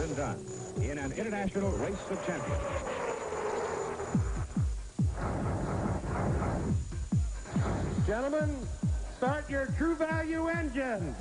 been done in an international race of champions. Gentlemen, start your True Value engines.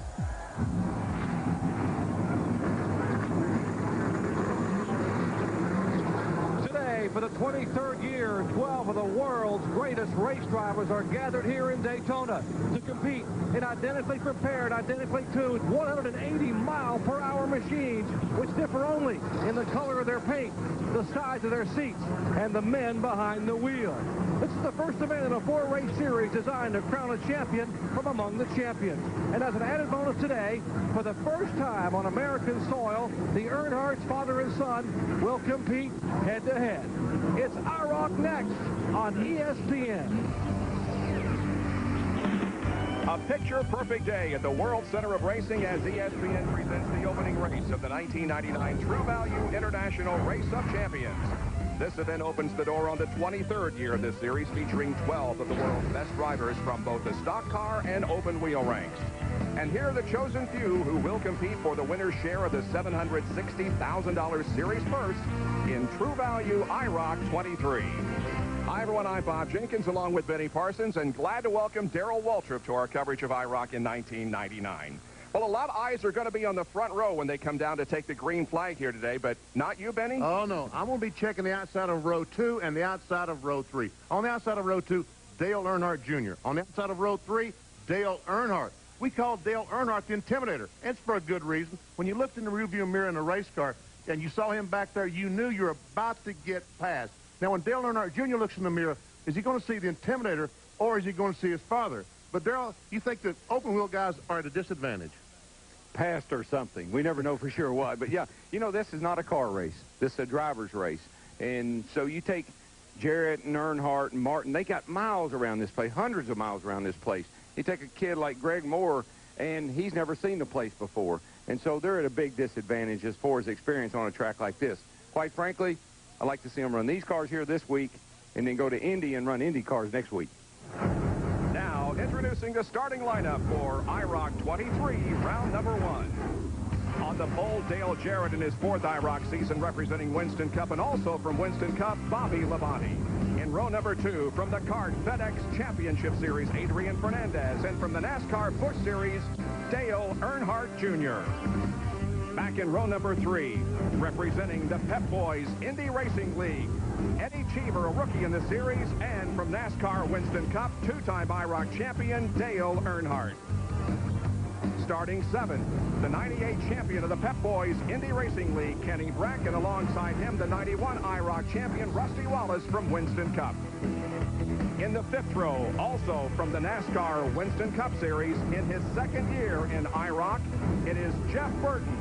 Today, for the 23rd year, 12 of the world's greatest race drivers are gathered here in Daytona to compete in identically prepared, identically tuned 180-mile-per-hour machines, which differ only in the color of their paint, the size of their seats, and the men behind the wheel. This is the first event in a 4-race series designed to crown a champion from among the champions. And as an added bonus today, for the first time on American soil, the Earnhardt's father and son will compete head-to-head. It's IROC next on ESPN. A picture-perfect day at the World Center of Racing as ESPN presents the opening race of the 1999 True Value International Race of Champions. This event opens the door on the 23rd year of this series, featuring 12 of the world's best drivers from both the stock car and open wheel ranks. And here are the chosen few who will compete for the winner's share of the $760,000 series first in True Value IROC 23. Hi, everyone. I'm Bob Jenkins, along with Benny Parsons, and glad to welcome Darrell Waltrip to our coverage of IROC in 1999. Well, a lot of eyes are going to be on the front row when they come down to take the green flag here today, but not you, Benny? Oh, no. I'm going to be checking the outside of row 2 and the outside of row 3. On the outside of row 2, Dale Earnhardt Jr. On the outside of row 3, Dale Earnhardt. We call Dale Earnhardt the Intimidator. It's for a good reason. When you looked in the rearview mirror in a race car and you saw him back there, you knew you were about to get past. Now, when Dale Earnhardt Jr. looks in the mirror, is he going to see the Intimidator or is he going to see his father? But, Darrell, you think that open-wheel guys are at a disadvantage? Past or something. We never know for sure what. But, yeah, you know, this is not a car race. This is a driver's race. And so you take Jarrett and Earnhardt and Martin. They got miles around this place, hundreds of miles around this place. You take a kid like Greg Moore, and he's never seen the place before. And so they're at a big disadvantage as far as experience on a track like this. Quite frankly, I'd like to see them run these cars here this week and then go to Indy and run Indy cars next week. Now, introducing the starting lineup for IROC 23, round number 1. On the pole, Dale Jarrett in his 4th IROC season representing Winston Cup, and also from Winston Cup, Bobby Labonte. In row number 2, from the CART FedEx Championship Series, Adrian Fernandez, and from the NASCAR Busch Series, Dale Earnhardt Jr. Back in row number 3, representing the Pep Boys Indy Racing League, Eddie Cheever, a rookie in the series, and from NASCAR Winston Cup, 2-time IROC champion, Dale Earnhardt. Starting 7, the 98 champion of the Pep Boys Indy Racing League, Kenny Brack, and alongside him, the 91 IROC champion, Rusty Wallace from Winston Cup. In the 5th row, also from the NASCAR Winston Cup Series, in his 2nd year in IROC, it is Jeff Burton.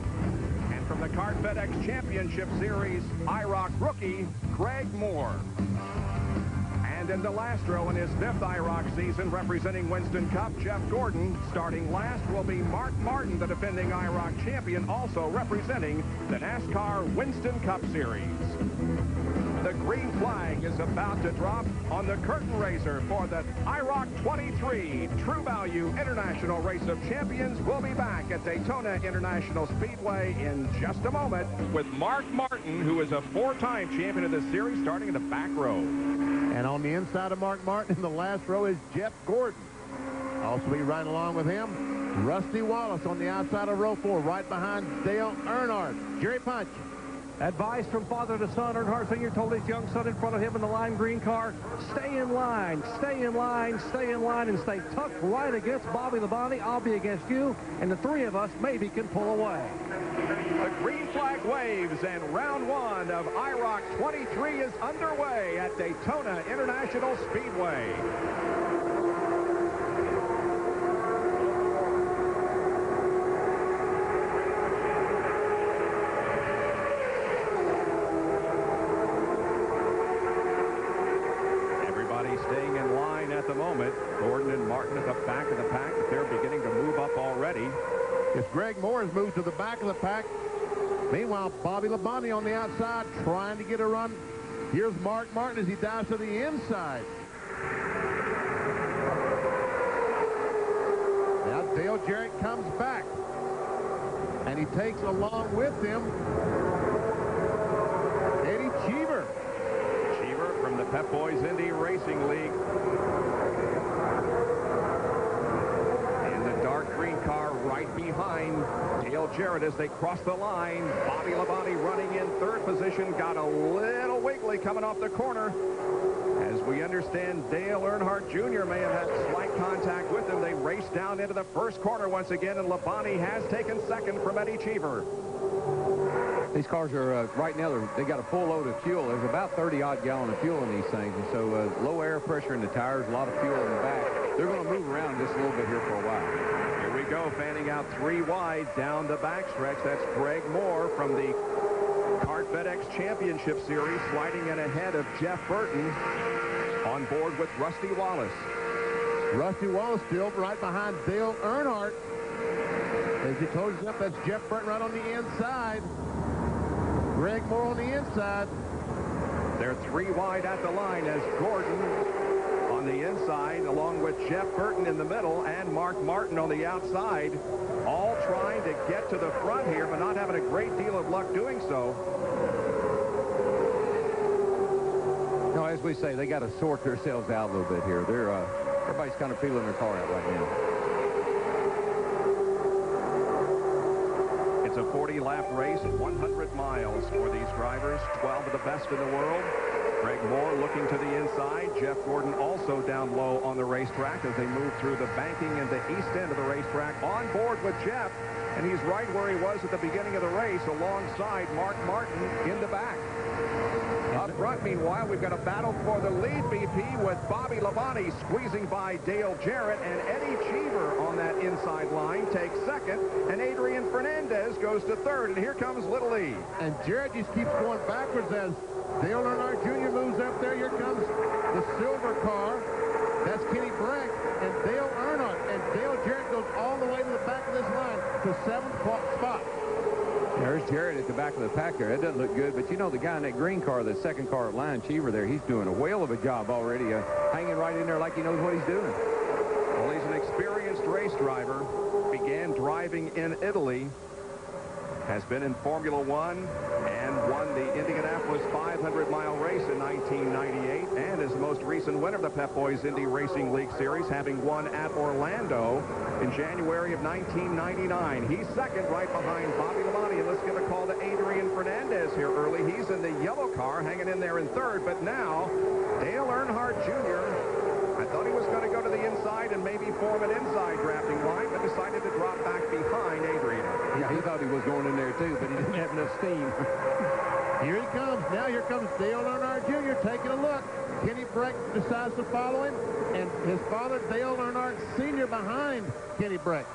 And from the CART FedEx Championship Series, IROC rookie, Greg Moore. And in the last row in his 5th IROC season, representing Winston Cup, Jeff Gordon. Starting last will be Mark Martin, the defending IROC champion, also representing the NASCAR Winston Cup Series. The green flag is about to drop on the curtain raiser for the IROC 23 True Value International Race of Champions. We'll be back at Daytona International Speedway in just a moment with Mark Martin, who is a 4-time champion of the series, starting in the back row. And on the inside of Mark Martin in the last row is Jeff Gordon. Also be right along with him, Rusty Wallace on the outside of row 4, right behind Dale Earnhardt. Jerry Punch. Advice from father to son. Earnhardt Sr. told his young son in front of him in the lime green car, stay in line, stay in line, stay in line, and stay tucked right against Bobby Labonte. I'll be against you, and the 3 of us maybe can pull away. The green flag waves, and round 1 of IROC 23 is underway at Daytona International Speedway. Staying in line at the moment. Gordon and Martin at the back of the pack, but they're beginning to move up already. If Greg Moore has moved to the back of the pack, meanwhile, Bobby Labonte on the outside trying to get a run. Here's Mark Martin as he dives to the inside. Now Dale Jarrett comes back. And he takes along with him Eddie Cheever. Cheever from the Pep Boys Indy Racing League. In the dark green car right behind Dale Jarrett as they cross the line. Bobby Labonte running in third position. Got a little wiggly coming off the corner. As we understand, Dale Earnhardt Jr. may have had slight contact with him. They race down into the first corner once again, and Labonte has taken second from Eddie Cheever. These cars are, right now, they got a full load of fuel. There's about 30-odd gallon of fuel in these things, and so low air pressure in the tires, a lot of fuel in the back. They're going to move around just a little bit here for a while. Here we go, fanning out 3 wide down the backstretch. That's Greg Moore from the Kart FedEx Championship Series, sliding in ahead of Jeff Burton. On board with Rusty Wallace. Rusty Wallace still right behind Dale Earnhardt. As he closes up, that's Jeff Burton right on the inside. Greg Moore on the inside. They're 3 wide at the line as Gordon on the inside, along with Jeff Burton in the middle and Mark Martin on the outside, all trying to get to the front here, but not having a great deal of luck doing so. No, as we say, they got to sort themselves out a little bit here. They're everybody's kind of feeling their car out right now. It's a 40-lap race, 100 miles for these drivers, 12 of the best in the world. Greg Moore looking to the inside. Jeff Gordon also down low on the racetrack as they move through the banking and the east end of the racetrack. On board with Jeff, and he's right where he was at the beginning of the race, alongside Mark Martin in the back. Up front, meanwhile, we've got a battle for the lead BP with Bobby Labonte squeezing by Dale Jarrett, and Eddie Cheever on that inside line takes second, and Adrian Fernandez goes to third, and here comes Little E. And Jarrett just keeps going backwards as Dale Earnhardt Jr. moves up there. Here comes the silver car. That's Kenny Breck and Dale Earnhardt, and Dale Jarrett goes all the way to the back of this line to 7th spot. There's Jarrett at the back of the pack there. That doesn't look good, but you know the guy in that green car, the second car at line, Cheever there, he's doing a whale of a job already, hanging right in there like he knows what he's doing. Well, he's an experienced race driver. Began driving in Italy. Has been in Formula One and won the Indianapolis 500-mile race in 1998 and is the most recent winner of the Pep Boys Indy Racing League Series, having won at Orlando in January of 1999. He's second right behind Bobby Labonte. And let's give a call to Adrian Fernandez here early. He's in the yellow car hanging in there in third, but now Dale Earnhardt Jr. I thought he was going to go to the inside and maybe form an inside drafting line, but decided to drop back behind Adrian. Yeah, he thought he was going in there too, but he didn't have enough steam. Here he comes. Now here comes Dale Earnhardt Jr. taking a look. Kenny Breck decides to follow him, and his father, Dale Earnhardt Sr., behind Kenny Breck.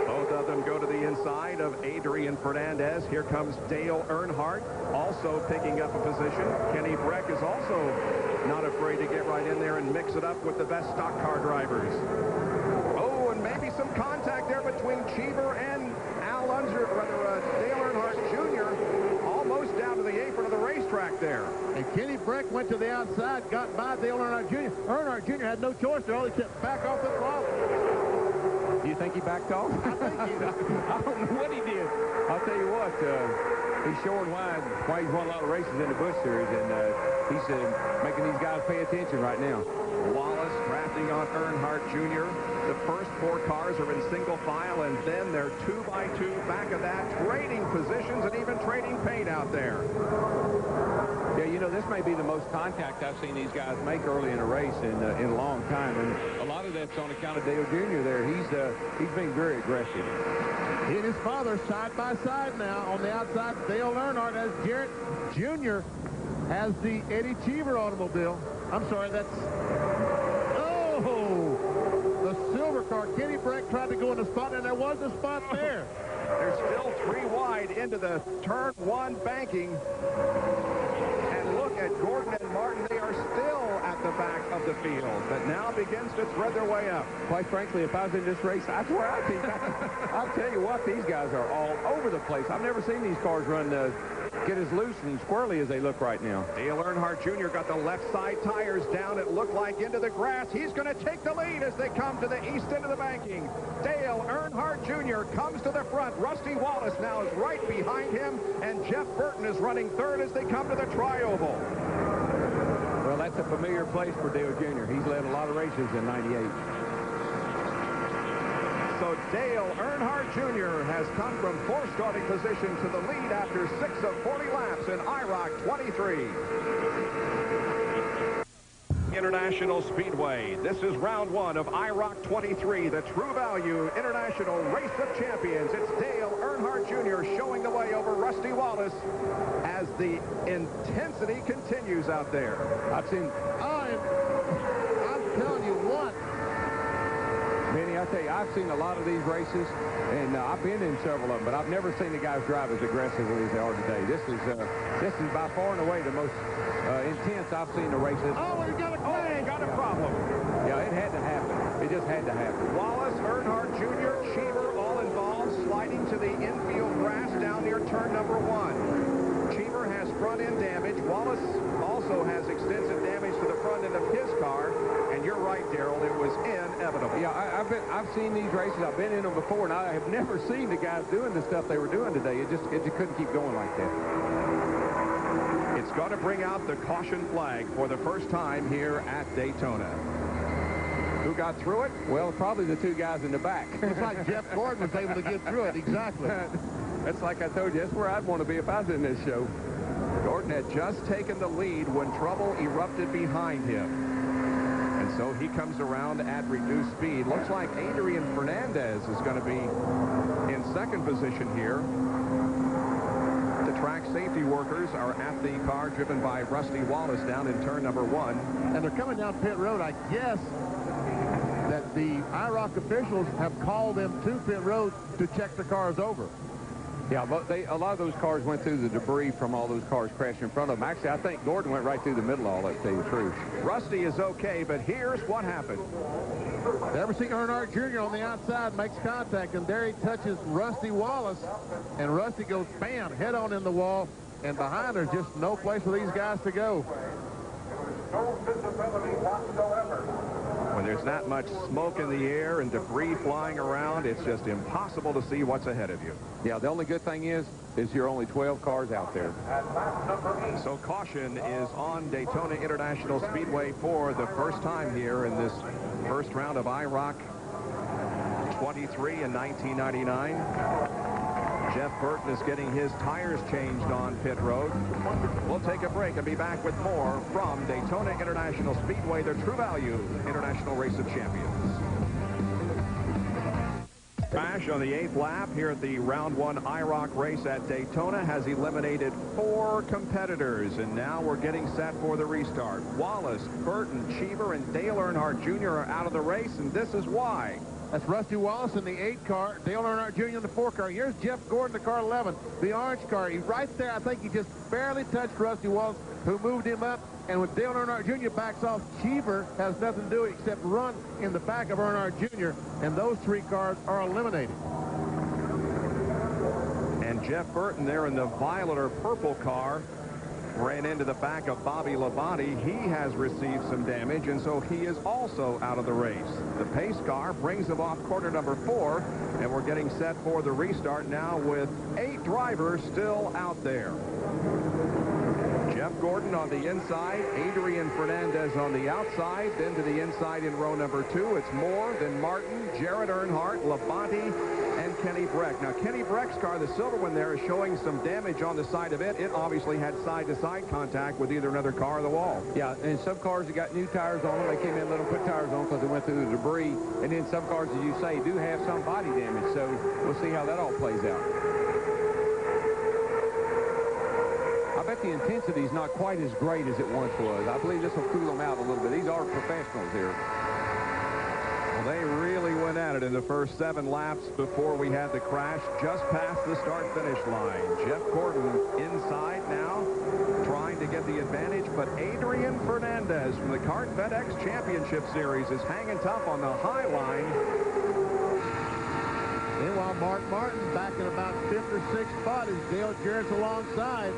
Both of them go to the inside of Adrian Fernandez. Here comes Dale Earnhardt, also picking up a position. Kenny Breck is also not afraid to get right in there and mix it up with the best stock car drivers. Oh, and maybe some contact there between Cheever and Dale Earnhardt Jr. almost down to the apron of the racetrack there. And Kenny Breck went to the outside, got by Dale Earnhardt Jr. Earnhardt Jr. had no choice there. All he kept back off the throttle. Do you think he backed off? I think he did. I don't know what he did. I'll tell you what, he's showing why he's won a lot of races in the Busch Series, and he's making these guys pay attention right now. Wallace drafting on Earnhardt Jr. The first 4 cars are in single file, and then they're 2x2 back of that, trading positions and even trading paint out there. Yeah, you know, this may be the most contact I've seen these guys make early in a race in a long time, and a lot of that's on account of Dale Jr. there. He's being very aggressive. He and his father side by side now on the outside. Dale Earnhardt as Jarrett Jr. has the Eddie Cheever automobile. I'm sorry, that's... Oh! The silver car. Kenny Breck tried to go in the spot, and there was a spot there. They're still 3 wide into the turn 1 banking. And look at Gordon and Martin. They are still at the back of the field, but now begins to thread their way up. Quite frankly, if I was in this race, that's where I'd be. I'll tell you what, these guys are all over the place. I've never seen these cars run get as loose and squirrely as they look right now. Dale Earnhardt Jr. got the left side tires down, it looked like, into the grass. He's going to take the lead as they come to the east end of the banking. Dale Earnhardt Jr. comes to the front. Rusty Wallace now is right behind him, and Jeff Burton is running third as they come to the tri-oval. Well, that's a familiar place for Dale Jr. He's led a lot of races in '98. So Dale Earnhardt Jr. has come from fourth starting position to the lead after 6 of 40 laps in IROC 23. International Speedway. This is round one of IROC 23, the True Value International Race of Champions. It's Dale Earnhardt Jr. showing the way over Rusty Wallace as the intensity continues out there. I'm telling you what. Benny, I tell you, I've seen a lot of these races, and I've been in several of them, but I've never seen the guys drive as aggressively as they are today. This is by far and away the most intense I've seen the races. Oh, we got a flag. Got a problem. Yeah, it had to happen. It just had to happen. Wallace, Earnhardt Jr., Cheever, all involved, sliding to the infield grass down near turn number 1. Cheever has front-end damage. Wallace also has extensive damage to the front end of his car. And you're right, Darrell, it was inevitable. Yeah, I've seen these races. I've been in them before, and I have never seen the guys doing the stuff they were doing today. It just couldn't keep going like that. It's going to bring out the caution flag for the first time here at Daytona. Who got through it? Well, probably the two guys in the back. It's like Jeff Gordon was able to get through it. Exactly. That's like I told you. That's where I'd want to be if I was in this show. Gordon had just taken the lead when trouble erupted behind him. And so he comes around at reduced speed. Looks like Adrian Fernandez is going to be in second position here. The track safety workers are at the car driven by Rusty Wallace down in turn number 1. And they're coming down pit road. I guess that the IROC officials have called them to pit road to check the cars over. Yeah, but a lot of those cars went through the debris from all those cars crashing in front of them. Actually, I think Gordon went right through the middle of all that, to tell you the truth. Rusty is okay, but here's what happened. Ever see Earnhardt Jr. on the outside, makes contact, and there he touches Rusty Wallace, and Rusty goes, bam, head on in the wall, and behind there's just no place for these guys to go. No visibility whatsoever. When there's that much smoke in the air and debris flying around, it's just impossible to see what's ahead of you. Yeah, the only good thing is you're only 12 cars out there. So caution is on Daytona International Speedway for the first time here in this first round of IROC 23 in 1999. Jeff Burton is getting his tires changed on pit road. We'll take a break and be back with more from Daytona International Speedway, the True Value International Race of Champions. Crash on the 8th lap here at the round 1 IROC race at Daytona has eliminated 4 competitors, and now we're getting set for the restart. Wallace, Burton, Cheever, and Dale Earnhardt Jr. are out of the race, and this is why. That's Rusty Wallace in the 8 car, Dale Earnhardt Jr. in the 4 car. Here's Jeff Gordon, the car 11, the orange car. He's right there. I think he just barely touched Rusty Wallace, who moved him up. And when Dale Earnhardt Jr. backs off, Cheever has nothing to do except run in the back of Earnhardt Jr., and those 3 cars are eliminated. And Jeff Burton there in the violet or purple car ran into the back of Bobby Labonte. He has received some damage, and so he is also out of the race. The pace car brings him off corner number 4, and we're getting set for the restart now with 8 drivers still out there. Jeff Gordon on the inside, Adrian Fernandez on the outside, then to the inside in row number 2. It's Moore, then Martin, Jared Earnhardt, Labonte, and Kenny Breck. Now, Kenny Breck's car, the silver one there, is showing some damage on the side of it. It obviously had side-to-side contact with either another car or the wall. Yeah, and some cars that got new tires on them, they came in and let them put tires on because they went through the debris. And then some cars, as you say, do have some body damage. So we'll see how that all plays out. I bet the intensity is not quite as great as it once was. I believe this will cool them out a little bit. These are professionals here. Well, they really went at it in the first 7 laps before we had the crash just past the start-finish line. Jeff Gordon inside now, trying to get the advantage, but Adrian Fernandez from the Kart FedEx Championship Series is hanging tough on the high line. Meanwhile, Mark Martin back in about 5th or 6th spot as Dale Jarrett's alongside.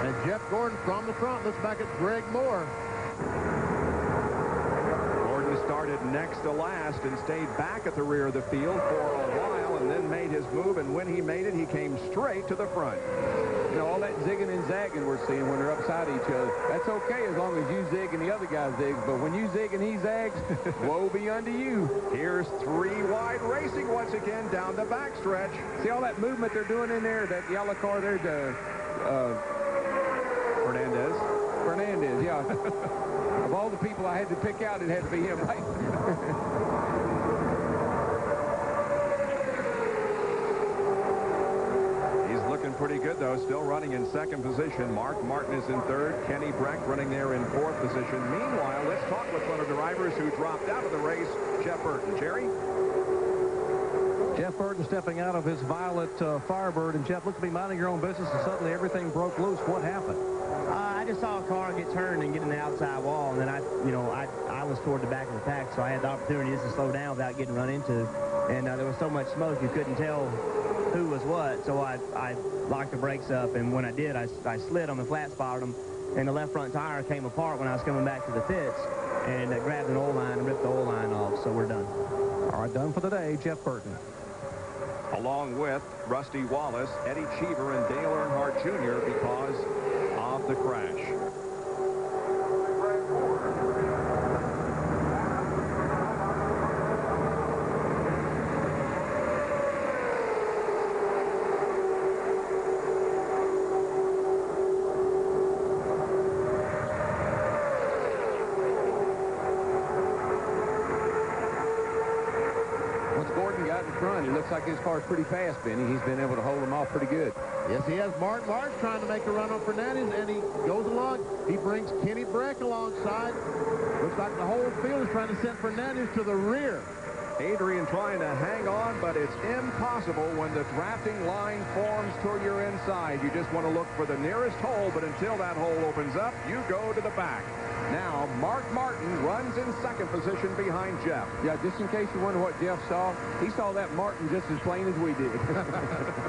And Jeff Gordon from the front looks back at Greg Moore. Gordon started started next to last and stayed back at the rear of the field for a while and then made his move, and when he made it, he came straight to the front. You know, all that zigging and zagging we're seeing when they're upside each other, that's okay as long as you zig and the other guy zigs, but when you zig and he zags, woe be unto you. Here's 3 wide racing once again down the backstretch. See all that movement they're doing in there, that yellow car there, Fernandez, yeah. Of all the people I had to pick out, it had to be him, right? He's looking pretty good, though, still running in second position. Mark Martin is in third. Kenny Breck running there in fourth position. Meanwhile, let's talk with one of the drivers who dropped out of the race, Jeff Burton. Jerry? Jeff Burton stepping out of his violet Firebird, and Jeff, looked to be minding your own business, and suddenly everything broke loose. What happened? I just saw a car get turned and get in the outside wall, and then I was toward the back of the pack, so I had the opportunity just to slow down without getting run into. And there was so much smoke you couldn't tell who was what, so I locked the brakes up, and when I did, I slid on the flat spot on them, and the left front tire came apart when I was coming back to the pits, and grabbed an oil line and ripped the oil line off, so we're done. All right, done for the day, Jeff Burton. Along with Rusty Wallace, Eddie Cheever, and Dale Earnhardt Jr. because of the crash. It looks like his car's pretty fast, Benny. He's been able to hold him off pretty good. Yes, he has. Martin's trying to make a run on Fernandez, and he goes along. He brings Kenny Breck alongside. Looks like the whole field is trying to send Fernandez to the rear. Adrian trying to hang on, but it's impossible when the drafting line forms to your inside. You just want to look for the nearest hole, but until that hole opens up, you go to the back. Now, Mark Martin runs in second position behind Jeff. Yeah, just in case you wonder what Jeff saw, he saw that Martin just as plain as we did.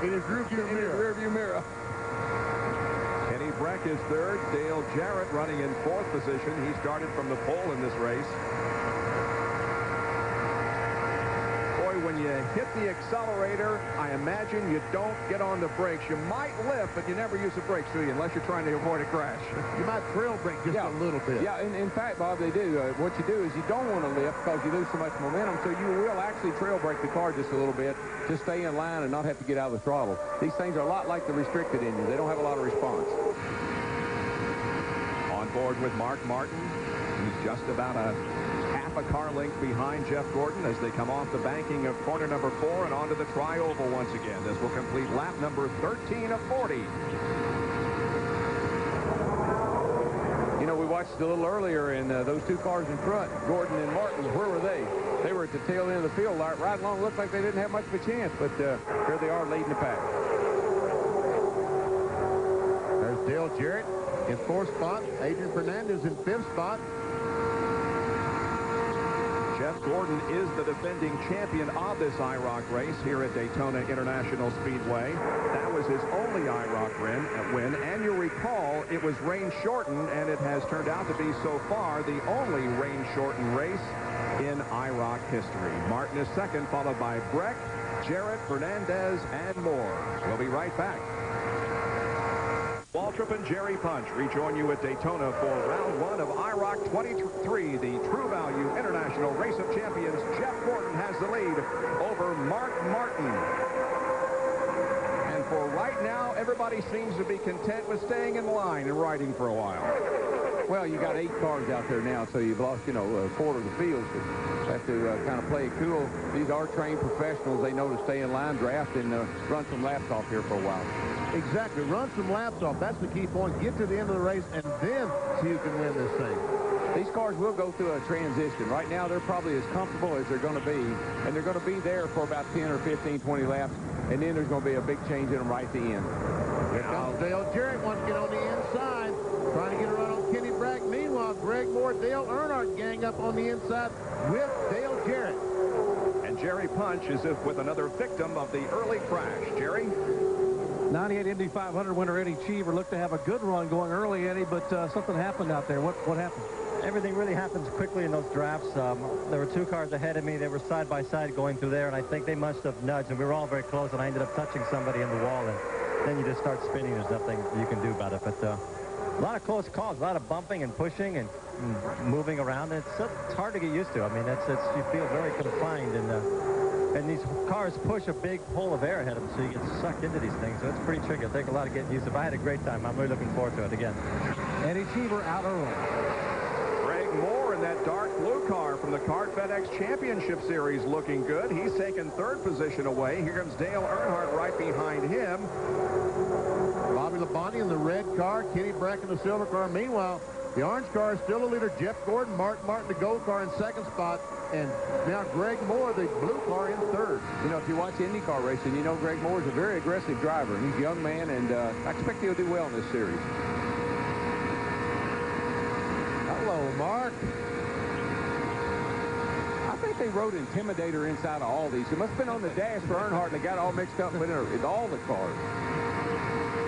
In his rearview mirror. Kenny Breck is third. Dale Jarrett running in fourth position. He started from the pole in this race. When you hit the accelerator, I imagine you don't get on the brakes. You might lift, but you never use the brakes, do you? Unless you're trying to avoid a crash. You might trail brake just a little bit. Yeah, in fact, Bob, they do. What you do is you don't want to lift because you lose so much momentum, so you will actually trail brake the car just a little bit to stay in line and not have to get out of the throttle. These things are a lot like the restricted engines. They don't have a lot of response. On board with Mark Martin. He's just about a car length behind Jeff Gordon as they come off the banking of corner number 4 and onto the tri-oval once again. This will complete lap number 13 of 40. You know, we watched a little earlier, and those two cars in front, Gordon and Martin, where were they? They were at the tail end of the field, right along. Looked like they didn't have much of a chance, but here they are leading the pack. There's Dale Jarrett in 4th spot. Adrian Fernandez in 5th spot. Jeff Gordon is the defending champion of this IROC race here at Daytona International Speedway. That was his only IROC win, and you'll recall it was rain-shortened, and it has turned out to be so far the only rain-shortened race in IROC history. Martin is second, followed by Breck, Jarrett, Fernandez, and more. We'll be right back. Waltrip and Jerry Punch rejoin you at Daytona for round 1 of IROC 23. The True Value International Race of Champions, Jeff Gordon, has the lead over Mark Martin. And for right now, everybody seems to be content with staying in line and riding for a while. Well, you got 8 cars out there now, so you've lost, you know, a quarter of the field. So have to kind of play it cool. These are trained professionals. They know to stay in line, draft, and run some laps off here for a while. Exactly. Run some laps off. That's the key point. Get to the end of the race, and then see who can win this thing. These cars will go through a transition. Right now, they're probably as comfortable as they're going to be, and they're going to be there for about 10 or 15, 20 laps, and then there's going to be a big change in them right at the end. Here comes Dale Jarrett wants to get on the inside, trying to get a run on Kenny Breck. Meanwhile, Greg Moore, Dale Earnhardt gang up on the inside with Dale Jarrett. And Jerry Punch is with another victim of the early crash. Jerry? 98 Indy 500 winner Eddie Cheever looked to have a good run going early, Eddie, but something happened out there. What happened? everything really happens quickly in those drafts. There were 2 cars ahead of me. They were side by side going through there, and I think they must have nudged, and we were all very close, and I ended up touching somebody in the wall, and then you just start spinning. There's nothing you can do about it. But a lot of close calls, a lot of bumping and pushing and moving around. And it's hard to get used to. I mean, you feel very confined, and these cars push a big hole of air ahead of them, so you get sucked into these things. So it's pretty tricky. It'll take a lot of getting used to. But I had a great time. I'm really looking forward to it again. Eddie Cheever out early. Greg Moore in that dark blue car from the Kart FedEx Championship Series looking good. He's taken 3rd position away. Here comes Dale Earnhardt right behind him. Bobby Labonte in the red car, Kenny Brack in the silver car. Meanwhile, the orange car is still the leader. Jeff Gordon, Mark Martin, the gold car in 2nd spot. And now Greg Moore, the blue car, in 3rd. You know, if you watch IndyCar racing, you know Greg Moore is a very aggressive driver. He's a young man, and I expect he'll do well in this series. Hello, Mark. I think they wrote Intimidator inside of all these. It must have been on the dash for Earnhardt, and they got all mixed up with all the cars.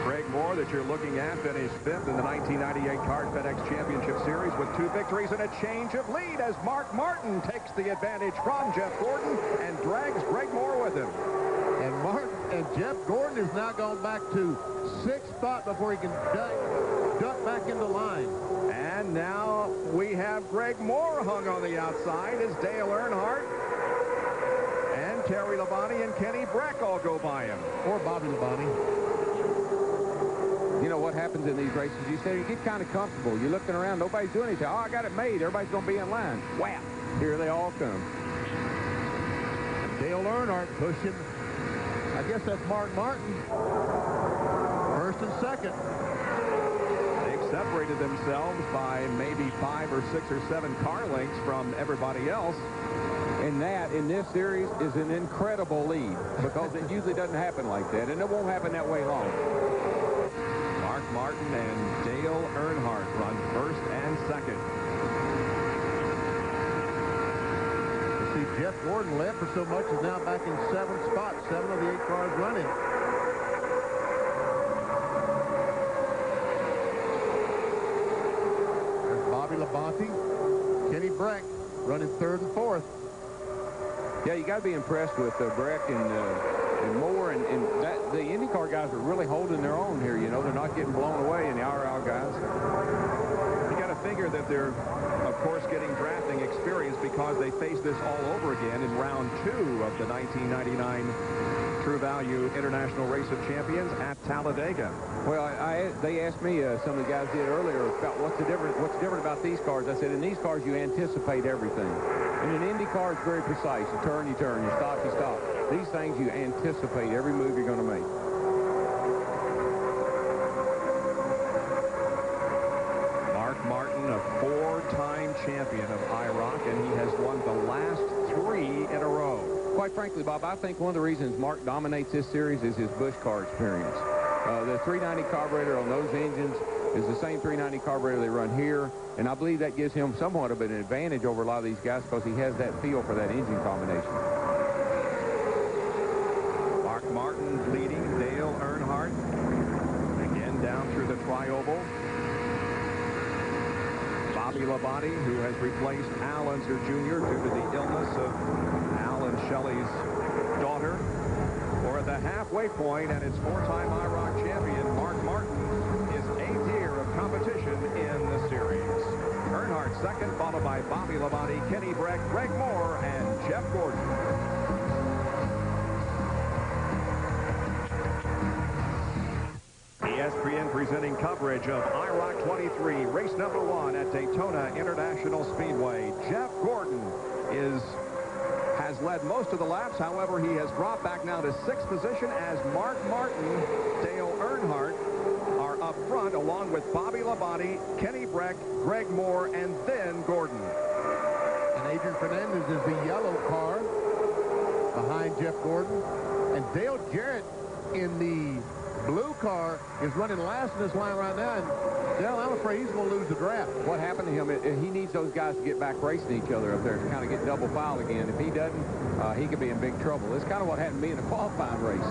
Greg Moore, that you're looking at, finished 5th in the 1998 Kart FedEx Championship Series with 2 victories and a change of lead as Mark Martin takes the advantage from Jeff Gordon and drags Greg Moore with him. And Jeff Gordon is now gone back to 6th spot before he can duck back into line. And now we have Greg Moore hung on the outside as Dale Earnhardt and Terry Labonte and Kenny Brack all go by him. Or Bobby Labonte. You know what happens in these races? You say you get kind of comfortable. You're looking around. Nobody's doing anything. Oh, I got it made. Everybody's going to be in line. Whap! Here they all come. Dale Earnhardt pushing. I guess that's Mark Martin. 1st and 2nd. They've separated themselves by maybe 5 or 6 or 7 car lengths from everybody else. And that, in this series, is an incredible lead because it usually doesn't happen like that, and it won't happen that way long. Mark Martin and Dale Earnhardt run 1st and 2nd. You see, Jeff Gordon left for so much is now back in 7th spot. 7 of the 8 cars running. There's Bobby Labonte, Kenny Brack running 3rd and 4th. Yeah, you got to be impressed with Breck and Moore, and that the IndyCar guys are really holding their own here. You know, they're not getting blown away, and the IROC guys. You got to figure that they're, of course, getting drafting experience because they face this all over again in round 2 of the 1999 True Value International Race of Champions at Talladega. Well, they asked me, some of the guys did earlier, about what's different about these cars. I said, in these cars, you anticipate everything. In an Indy car, it's very precise. You turn, you turn. You stop, you stop. These things, you anticipate every move you're going to make. Mark Martin, a 4-time champion of IROC, and he has won the last 3 in a row. Quite frankly, Bob, I think one of the reasons Mark dominates this series is his Busch car experience. The 390 carburetor on those engines is the same 390 carburetor they run here, and I believe that gives him somewhat of an advantage over a lot of these guys because he has that feel for that engine combination. Mark Martin leading Dale Earnhardt again down through the tri-oval. Bobby Labonte, who has replaced Al Unser Jr. due to the illness of Al and Shelley's daughter. We're at the halfway point, and it's 4-time IROC champion Mark Martin, his 8th year of competition in the series. Earnhardt 2nd, followed by Bobby Labonte, Kenny Brack, Greg Moore, and Jeff Gordon. ESPN presenting coverage of IROC 23, race number 1 at Daytona International Speedway. Jeff Gordon has led most of the laps. However, he has dropped back now to 6th position as Mark Martin, Dale Earnhardt are up front, along with Bobby Labonte, Kenny Brack, Greg Moore, and then Gordon. And Adrian Fernandez is the yellow car behind Jeff Gordon. And Dale Jarrett in the blue car is running last in this line right now. And Dale, I'm afraid he's going to lose the draft. What happened to him, he needs those guys to get back racing each other up there to kind of get double file again. If he doesn't, he could be in big trouble. It's kind of what happened to me in a qualifying race.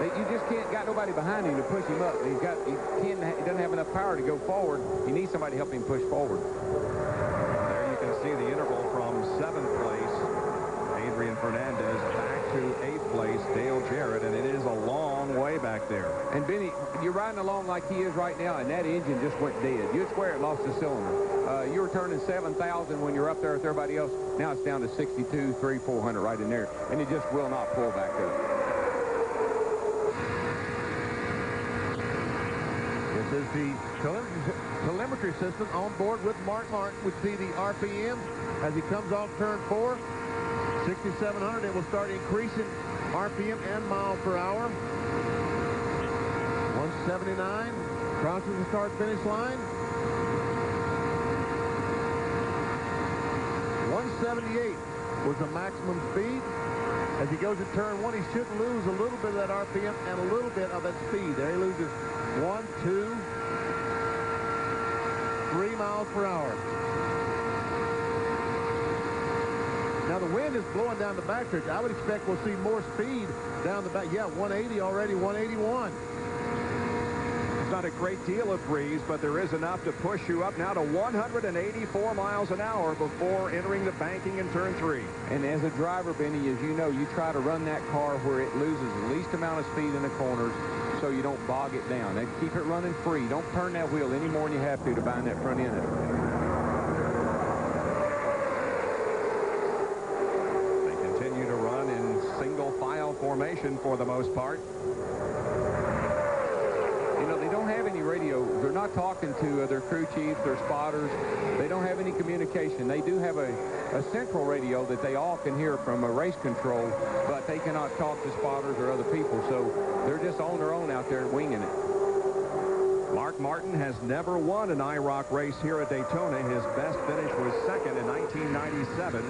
You just can't got nobody behind him to push him up. He doesn't have enough power to go forward. He needs somebody to help him push forward. There you can see the interval from 7th place, Adrian Fernandez, back to 8th place, Dale Jarrett, and it is a long way back there. And Benny, you're riding along like he is right now, and that engine just went dead. You'd swear it lost a cylinder. You were turning 7,000 when you're up there with everybody else. Now it's down to 62, 300, 400 right in there, and it just will not pull back up. This is the telemetry system on board with Mark Martin. We see the RPM as he comes off turn 4. 6,700. It will start increasing RPM and mile per hour. 179. Crosses the start-finish line. 178 was the maximum speed. As he goes to turn 1, he should lose a little bit of that RPM and a little bit of that speed. There he loses 1, 2, 3 miles per hour. Now the wind is blowing down the backstretch. I would expect we'll see more speed down the back. Yeah, 180 already, 181. It's not a great deal of breeze, but there is enough to push you up now to 184 miles an hour before entering the banking in turn 3. And as a driver, Benny, as you know, you try to run that car where it loses the least amount of speed in the corners so you don't bog it down. And keep it running free. Don't turn that wheel any more than you have to bind that front end. They continue to run in single file formation for the most part. You know, they don't have any radio. They're not talking to their crew chiefs, their spotters. They don't have any communication. They do have a central radio that they all can hear from a race control, but they cannot talk to spotters or other people. So they're just on their own out there winging it. Mark Martin has never won an IROC race here at Daytona. His best finish was second in 1997.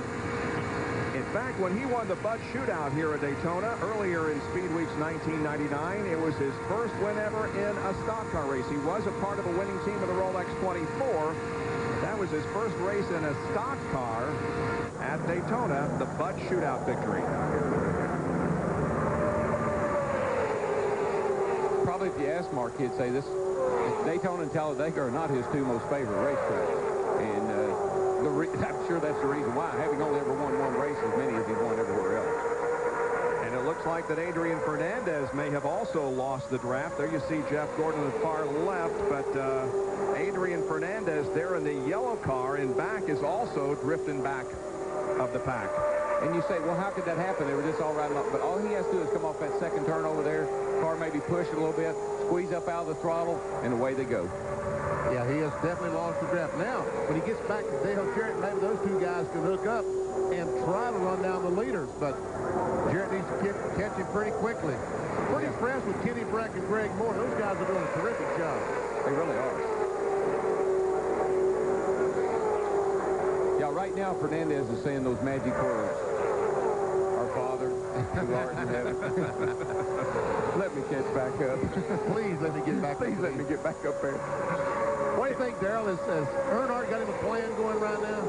In fact, when he won the Bud Shootout here at Daytona earlier in Speed Weeks 1999, it was his first win ever in a stock car race. He was a part of a winning team of the Rolex 24. That was his first race in a stock car at Daytona, the Bud Shootout victory. Probably if you ask Mark, he'd say this, Daytona and Talladega are not his two most favorite racetracks. And I'm sure that's the reason why, having only ever won one race as many as he's won everywhere else. And it looks like that Adrian Fernandez may have also lost the draft. There you see Jeff Gordon on the far left, but Adrian Fernandez there in the yellow car in back is also drifting back of the pack. And you say, well, how could that happen? They were just all riding up. But all he has to do is come off that second turn over there, car maybe push it a little bit, squeeze up out of the throttle, and away they go. Yeah, he has definitely lost the draft. Now, when he gets back to Dale Jarrett, maybe those two guys can hook up and try to run down the leaders. But Jarrett needs to catch him pretty quickly. Pretty impressed with Kenny Brack and Greg Moore. Those guys are doing a terrific job. They really are. Yeah, right now, Fernandez is saying those magic words. Our Father, who art in heaven. Let me catch back up. Please let me get back up. Please let me get back up there. What do you think, Darrell? Has Earnhardt got him a plan going right now?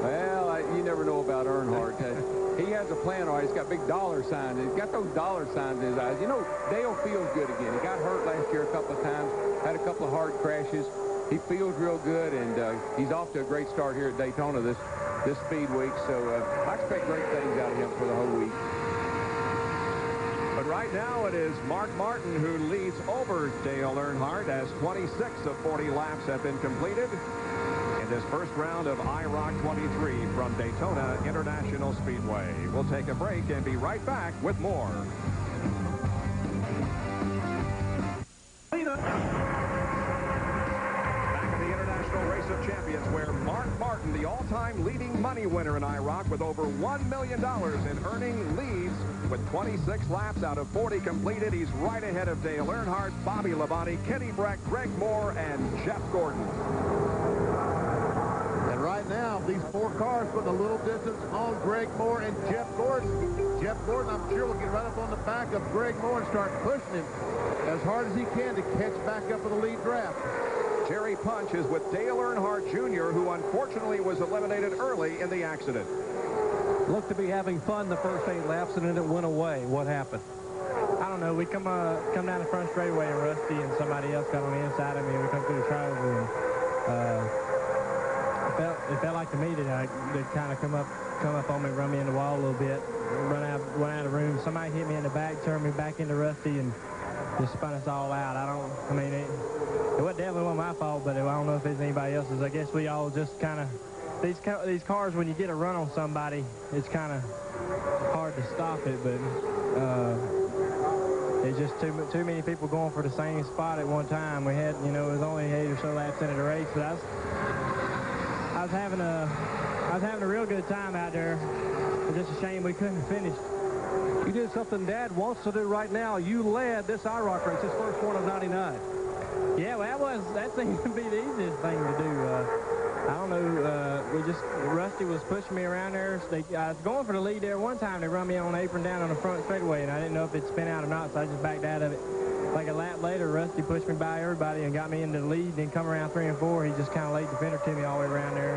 Well, you never know about Earnhardt. He has a plan, all right. He's got big dollar signs. He's got those dollar signs in his eyes. You know, Dale feels good again. He got hurt last year a couple of times, had a couple of hard crashes. He feels real good, and he's off to a great start here at Daytona this speed week. So I expect great things out of him for the whole week. But right now it is Mark Martin who leads over Dale Earnhardt as 26 of 40 laps have been completed in this first round of IROC 23 from Daytona International Speedway. We'll take a break and be right back with more. Race of Champions, where Mark Martin, the all-time leading money winner in IROC with over $1 million in earning, leads with 26 laps out of 40 completed. He's right ahead of Dale Earnhardt, Bobby Labonte, Kenny Brack, Greg Moore, and Jeff Gordon. And right now, these four cars putting a little distance on Greg Moore and Jeff Gordon. Jeff Gordon, I'm sure, will get right up on the back of Greg Moore and start pushing him as hard as he can to catch back up with the lead draft. Jerry Punch is with Dale Earnhardt Jr., who unfortunately was eliminated early in the accident. Looked to be having fun the first 8 laps, and then it went away. What happened? I don't don't know. We come down the front straightaway, and Rusty and somebody else got on the inside of me, and we come through the trials, and it felt like to me that they kind of come up on me, run me in the wall a little bit, run out of the room. Somebody hit me in the back, turned me back into Rusty, and just spun us all out. It definitely wasn't my fault, but I don't know if it's anybody else's. I guess we all just kind of, these cars, when you get a run on somebody, it's kind of hard to stop it, but it's just too many people going for the same spot at one time. We had, it was only 8 or so laps into the race, but I was having a real good time out there. It's just a shame we couldn't finish. You did something Dad wants to do right now. You led this IROC race, his first one of 99. Yeah, well, that seemed to be the easiest thing to do. I don't know, Rusty was pushing me around there. I was going for the lead there one time. They run me on the apron down on the front straightaway, and I didn't know if it'd spin out or not, so I just backed out of it. Like a lap later, Rusty pushed me by everybody and got me into the lead, then come around 3 and 4. He just kind of laid the fender to me all the way around there,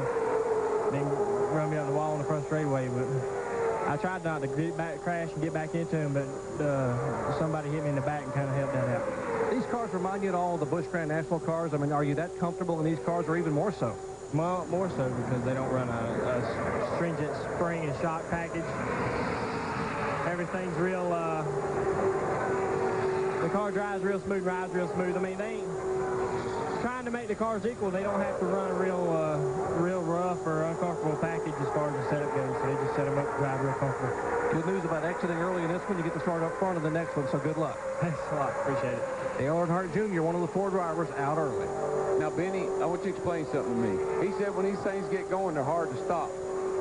and then run me on the wall on the front straightaway. But I tried not to crash and get back into him, but somebody hit me in the back and kind of helped that out. These cars remind you of all the Busch Grand National cars. I mean, are you that comfortable in these cars, or even more so? Well, more so because they don't run a stringent spring and shock package. Everything's real, the car drives real smooth, rides real smooth. I mean, they ain't trying to make the cars equal. They don't have to run a real rough or uncomfortable package as far as the setup goes. So they just set them up to drive real comfortable. Good news about exiting early in this one. You get to start up front of the next one, so good luck. Thanks a lot. Appreciate it. Dale Earnhardt Jr., one of the 4 drivers, out early. Now, Benny, I want you to explain something to me. He said when these things get going, they're hard to stop.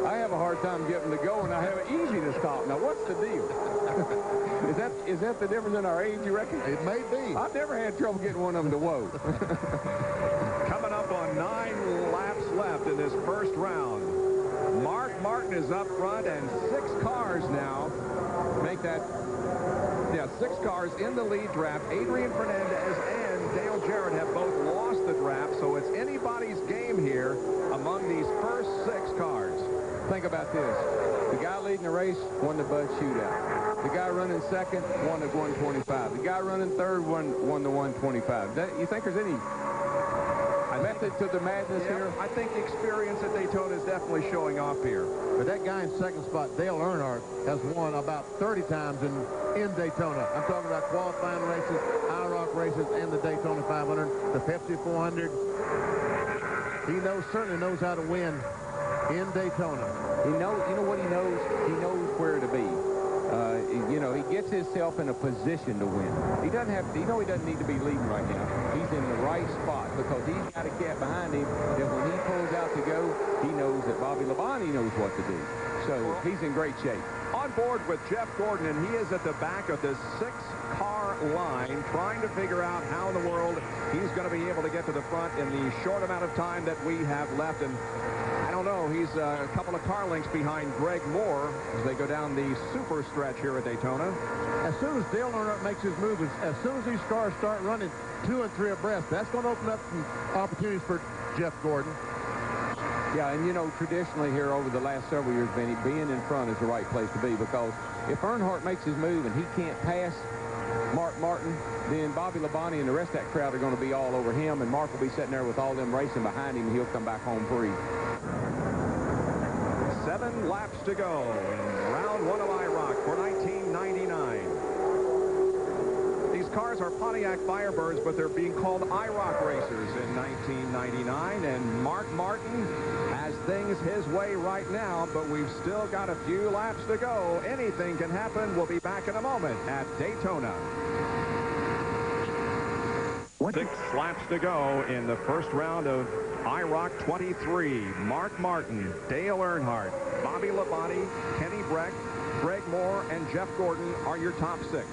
I have a hard time getting them to go, and I have it easy to stop. Now, what's the deal? Is that the difference in our age, you reckon? It may be. I've never had trouble getting one of them to whoa. Coming up on 9 laps left in this first round. Mark Martin is up front, and 6 cars now make that. Yeah, 6 cars in the lead draft. Adrian Fernandez and Dale Jarrett have both lost the draft, so it's anybody's game here among these first 6 cars. Think about this. The guy leading the race won the Bud Shootout. The guy running second won the 125. The guy running third won the 125. You think there's any method to the madness here? I think experience at Daytona is definitely showing off here. But that guy in second spot, Dale Earnhardt, has won about 30 times in Daytona. I'm talking about qualifying races, IROC races, and the Daytona 500, the Pepsi 400. He certainly knows how to win in Daytona. You know what he knows? He knows where to be. He gets himself in a position to win. He doesn't need to be leading right now. He's in the right spot because he's got a cat behind him that when he pulls out to go, he knows that Bobby Labonte knows what to do. So he's in great shape. On board with Jeff Gordon, and he is at the back of this 6-car line trying to figure out how in the world he's going to be able to get to the front in the short amount of time that we have left. And I don't know, he's a couple of car lengths behind Greg Moore as they go down the super stretch here at Daytona. As soon as Dale Earnhardt makes his move, as soon as these cars start running 2 and 3 abreast, that's going to open up some opportunities for Jeff Gordon. Yeah, and traditionally here over the last several years, Benny, being in front is the right place to be because if Earnhardt makes his move and he can't pass Mark Martin, then Bobby Labonte and the rest of that crowd are going to be all over him, and Mark will be sitting there with all them racing behind him, and he'll come back home free. 7 laps to go in round 1 of IROC for 1999. These cars are Pontiac Firebirds, but they're being called IROC racers in 1999, and Mark Martin has things his way right now, but we've still got a few laps to go. Anything can happen. We'll be back in a moment at Daytona. 6 laps to go in the first round of IROC 23. Mark Martin, Dale Earnhardt, Bobby Labonte, Kenny Breck, Greg Moore, and Jeff Gordon are your top 6.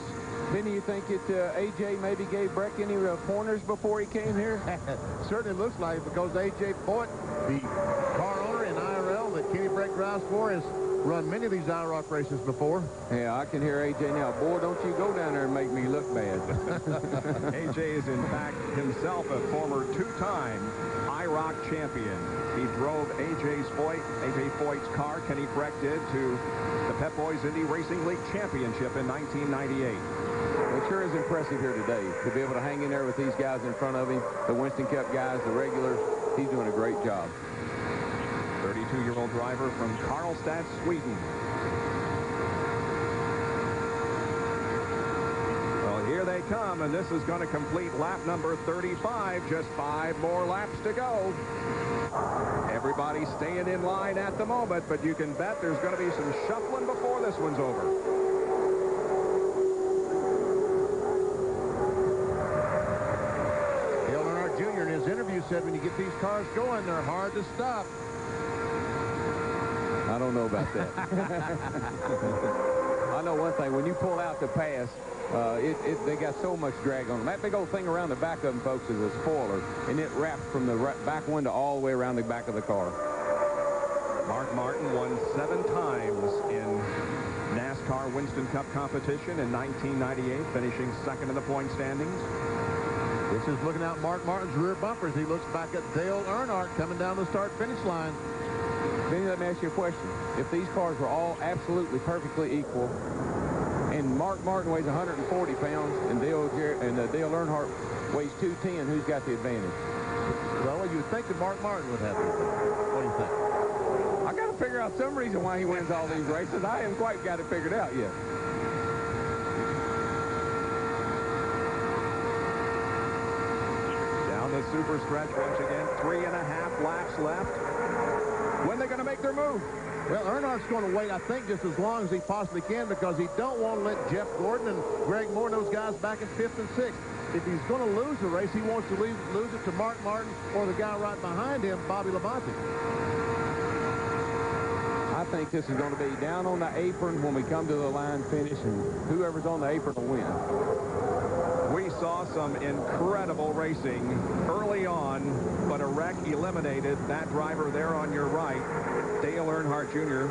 Benny, you think A.J. maybe gave Breck any pointers before he came here? Certainly looks like it because A.J. Foyt, the car owner in IRL that Kenny Breck drives for, has run many of these IROC races before. Yeah, I can hear A.J. now. Boy, don't you go down there and make me look bad. A.J. is, in fact, himself a former 2-time IROC champion. He drove A.J. Foyt's car, Kenny Breck did, to the Pep Boys Indy Racing League Championship in 1998. But sure is impressive here today to be able to hang in there with these guys in front of him, the Winston Cup guys, the regulars. He's doing a great job. 32-year-old driver from Karlstad, Sweden. Well, here they come, and this is going to complete lap number 35. Just 5 more laps to go. Everybody staying in line at the moment, but you can bet there's going to be some shuffling before this one's over. Dale Earnhardt Jr. in his interview said when you get these cars going, they're hard to stop. I don't know about that. I know one thing. When you pull out the pass, they got so much drag on them. That big old thing around the back of them, folks, is a spoiler, and it wraps from the back window all the way around the back of the car. Mark Martin won 7 times in NASCAR Winston Cup competition in 1998, finishing second in the point standings. This is looking out Mark Martin's rear bumpers. He looks back at Dale Earnhardt coming down the start-finish line. Vinny, let me ask you a question. If these cars were all absolutely perfectly equal, and Mark Martin weighs 140 pounds, and Dale Earnhardt weighs 210, who's got the advantage? Well, you would think that Mark Martin would have the advantage. What do you think? I got to figure out some reason why he wins all these races. I haven't quite got it figured out yet. Down the super stretch once again. 3.5 laps left. When are they going to make their move? Well, Earnhardt's going to wait, I think, just as long as he possibly can, because he don't want to let Jeff Gordon and Greg Moore and those guys back in 5th and 6th. If he's going to lose the race, he wants to lose it to Mark Martin or the guy right behind him, Bobby Labonte. I think this is going to be down on the apron when we come to the line finish, and whoever's on the apron will win. We saw some incredible racing early on, but a wreck eliminated that driver there on your right, Dale Earnhardt Jr.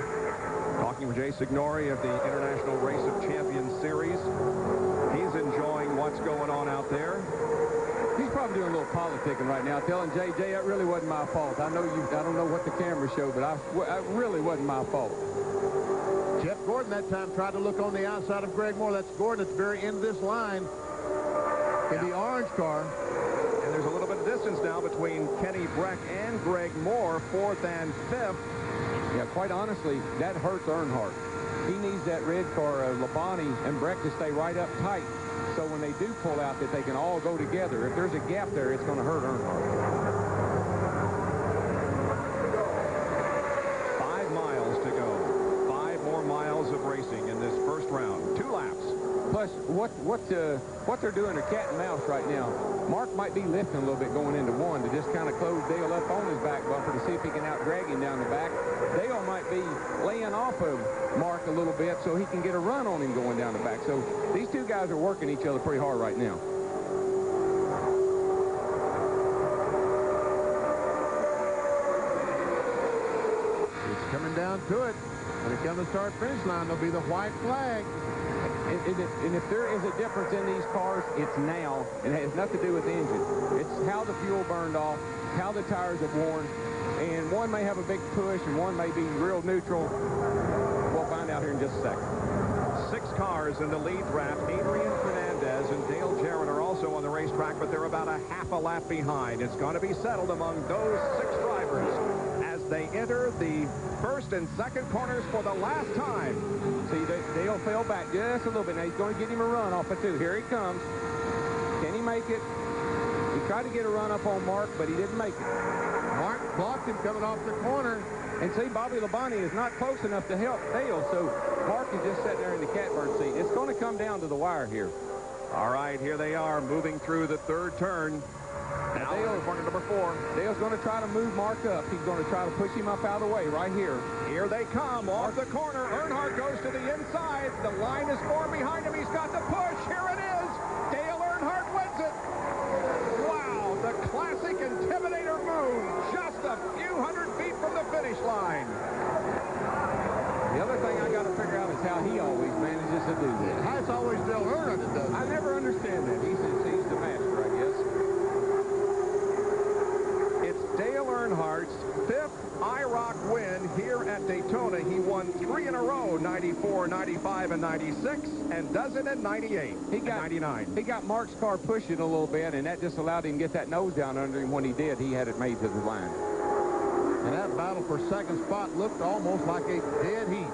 Talking with Jay Signori of the International Race of Champions Series. He's enjoying what's going on out there. He's probably doing a little politicking right now, telling Jay, that really wasn't my fault. I don't know what the camera showed, but I really wasn't my fault. Jeff Gordon that time tried to look on the outside of Greg Moore. That's Gordon at the very end of this line in the orange car. And there's a little bit of distance now between Kenny Breck and Greg Moore, 4th and 5th. Yeah, quite honestly, that hurts Earnhardt. He needs that red car, Labonte and Breck, to stay right up tight. So when they do pull out, that they can all go together. If there's a gap there, it's going to hurt Earnhardt. 5 miles to go. 5 more miles of racing in this first round. 2 laps. Plus, what they're doing are cat and mouse right now. Mark might be lifting a little bit going into 1 to just kind of close Dale up on his back bumper to see if he can out-drag him down the back. Dale might be laying off of Mark a little bit so he can get a run on him going down the back. So these two guys are working each other pretty hard right now. It's coming down to it. When it comes to start-finish line, there'll be the white flag. And if there is a difference in these cars, it's now. It has nothing to do with the engine. It's how the fuel burned off, how the tires have worn, and one may have a big push and one may be real neutral. We'll find out here in just a second. 6 cars in the lead draft. Adrian Fernandez and Dale Jarrett are also on the racetrack, but they're about a half a lap behind. It's going to be settled among those 6 drivers as they enter the first and second corners for the last time. See, Dale fell back just a little bit. Now he's going to get him a run off of 2. Here he comes. Can he make it? He tried to get a run up on Mark, but he didn't make it. Mark blocked him coming off the corner. And see, Bobby Labonte is not close enough to help Dale, so Mark is just sitting there in the catbird seat. It's going to come down to the wire here. All right, here they are moving through the 3rd turn. Now Dale, corner number 4. Dale's going to try to move Mark up. He's going to try to push him up out of the way right here. Here they come off the corner. Earnhardt goes to the inside. The line is formed behind him. He's got the push. Here it is. Dale Earnhardt wins it. Wow, the classic Intimidator move. Just a few hundred feet from the finish line. The other thing I got to figure out is how he always manages to do this. It's always Dale Earnhardt that does it. I never understand that. He's the master, I guess. It's Dale Earnhardt's 5th IROC win here at Daytona. He won 3 in a row, 94, 95, and 96, and does it in 98 and 99. He got Mark's car pushing a little bit, and that just allowed him to get that nose down under him. When he did, he had it made to the line. And that battle for second spot looked almost like a dead heat.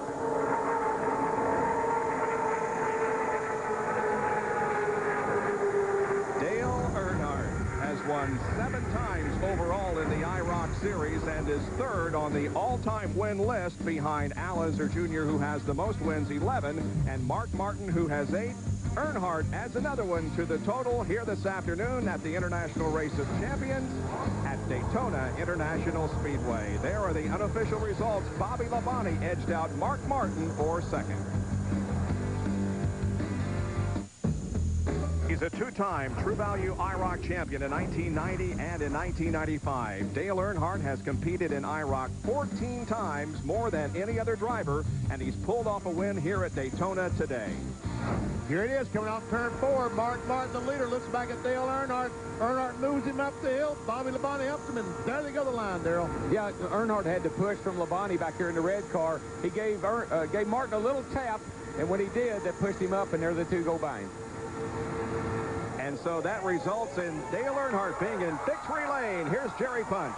Dale Earnhardt has won 7 times overall in the IROC series and is third on the all-time win list behind Al Unser Jr., who has the most wins, 11, and Mark Martin, who has 8. Earnhardt adds another one to the total here this afternoon at the International Race of Champions at Daytona International Speedway. There are the unofficial results. Bobby Labonte edged out Mark Martin for second. He's a 2-time True Value IROC champion in 1990 and in 1995. Dale Earnhardt has competed in IROC 14 times, more than any other driver, and he's pulled off a win here at Daytona today. Here it is, coming off turn 4. Mark Martin, the leader, looks back at Dale Earnhardt. Earnhardt moves him up the hill. Bobby Labonte helps him, and there they go the line, Darrell. Yeah, Earnhardt had to push from Labonte back here in the red car. He gave Martin a little tap, and when he did, that pushed him up, and there the two go by him. And so that results in Dale Earnhardt being in victory lane. Here's Jerry Punch.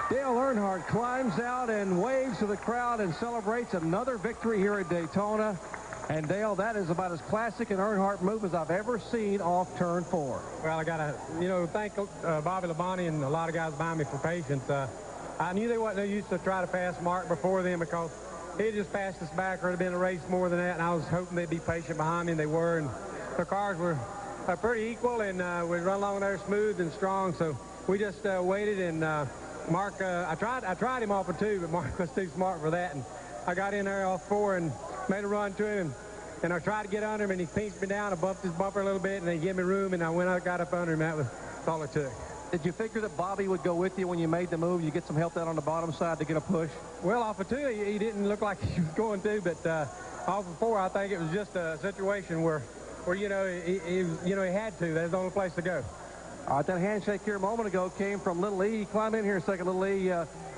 Dale Earnhardt climbs out and waves to the crowd and celebrates another victory here at Daytona. And Dale, that is about as classic an Earnhardt move as I've ever seen off turn 4. Well, I got to, thank Bobby Labonte and a lot of guys behind me for patience. I knew they wasn't used to try to pass Mark before them because he just passed us back, or it'd have been a race more than that, and I was hoping they'd be patient behind me, and they were, and the cars were pretty equal, and we run along there smooth and strong, so we just waited, and Mark, I tried him off of 2, but Mark was too smart for that, and I got in there off 4 and made a run to him, and I tried to get under him, and he pinched me down. I bumped his bumper a little bit, and they gave me room, and I went out, got up under him. That was all it took. Did you figure that Bobby would go with you when you made the move? You get some help down on the bottom side to get a push? Well, off of 2, he didn't look like he was going to, but off of 4, I think it was just a situation where he had to. That's the only place to go. All right, that handshake here a moment ago came from Little E. Climb in here a second, Little E.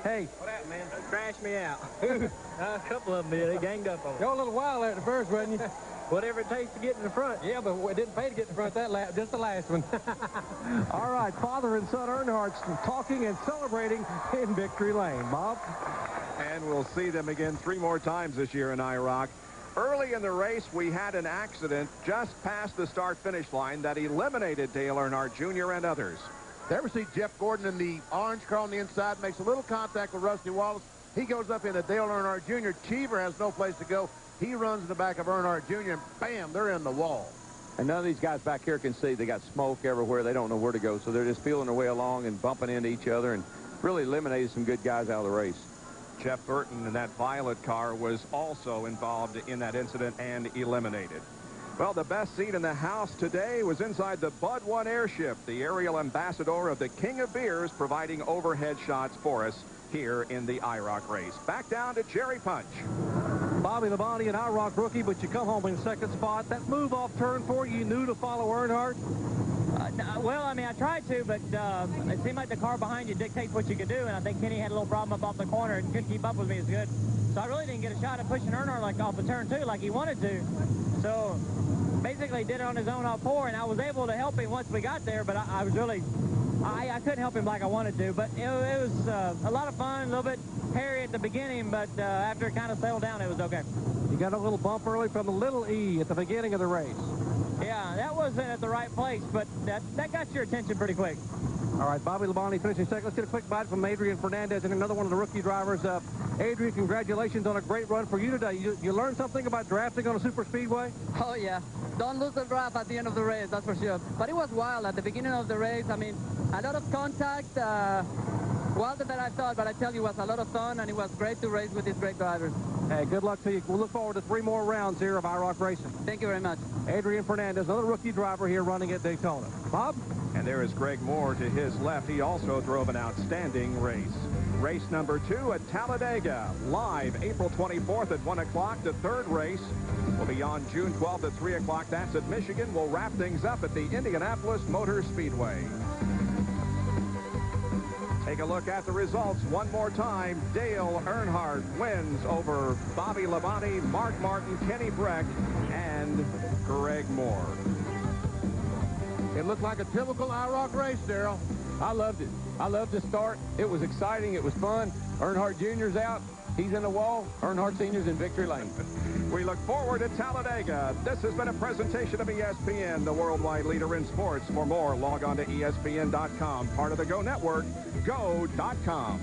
Hey. What happened, man? Crashed me out. A couple of them did. They ganged up on me. You're a little wild there at the first, wasn't you? Whatever it takes to get in the front. Yeah, but it didn't pay to get in the front that lap, just the last one. All right, father and son Earnhardt talking and celebrating in victory lane. Bob? And we'll see them again 3 more times this year in IROC. Early in the race, we had an accident just past the start-finish line that eliminated Dale Earnhardt Jr. and others. You ever see Jeff Gordon in the orange car on the inside, makes a little contact with Rusty Wallace. He goes up into Dale Earnhardt Jr. Cheever has no place to go. He runs in the back of Earnhardt Jr. and bam, they're in the wall. And none of these guys back here can see. They got smoke everywhere. They don't know where to go, so they're just feeling their way along and bumping into each other and really eliminated some good guys out of the race. Jeff Burton in that violet car was also involved in that incident and eliminated. Well, the best seat in the house today was inside the Bud 1 airship, the aerial ambassador of the King of Beers, providing overhead shots for us here in the IROC race. Back down to Jerry Punch. Bobby Labonte, an IROC rookie, but you come home in second spot. That move off turn 4, you knew to follow Earnhardt? Well, I mean, I tried to, but it seemed like the car behind you dictates what you could do, and I think Kenny had a little problem up off the corner and couldn't keep up with me as good. So I really didn't get a shot at pushing Earnhardt like off the turn 2 like he wanted to. So basically did it on his own off 4, and I was able to help him once we got there, but I was really, I couldn't help him like I wanted to. But it was a lot of fun, a little bit hairy at the beginning, but after it kind of settled down, it was okay. You got a little bump early from the Little E at the beginning of the race. Yeah, that wasn't at the right place, but that got your attention pretty quick. All right, Bobby Labonte finishing second. Let's get a quick bite from Adrian Fernandez and another one of the rookie drivers. Adrian, congratulations on a great run for you today. You learned something about drafting on a super speedway? Oh, yeah. Don't lose the draft at the end of the race, that's for sure. But it was wild at the beginning of the race. I mean, a lot of contact, wilder than I thought, but I tell you, it was a lot of fun, and it was great to race with these great drivers. Hey, good luck to you. We'll look forward to 3 more rounds here of IROC racing. Thank you very much. Adrian Fernandez, another rookie driver here running at Daytona. Bob? And there is Greg Moore to his left. He also drove an outstanding race. Race number 2 at Talladega, live April 24th at 1 o'clock. The third race will be on June 12th at 3 o'clock. That's at Michigan. We'll wrap things up at the Indianapolis Motor Speedway. Take a look at the results one more time. Dale Earnhardt wins over Bobby Labonte, Mark Martin, Kenny Breck, and Greg Moore. It looked like a typical IROC race, Darrell. I loved it. I loved the start. It was exciting. It was fun. Earnhardt Jr.'s out. He's in the wall. Earnhardt Sr.'s in victory lane. We look forward to Talladega. This has been a presentation of ESPN, the worldwide leader in sports. For more, log on to ESPN.com. Part of the Go Network, go.com.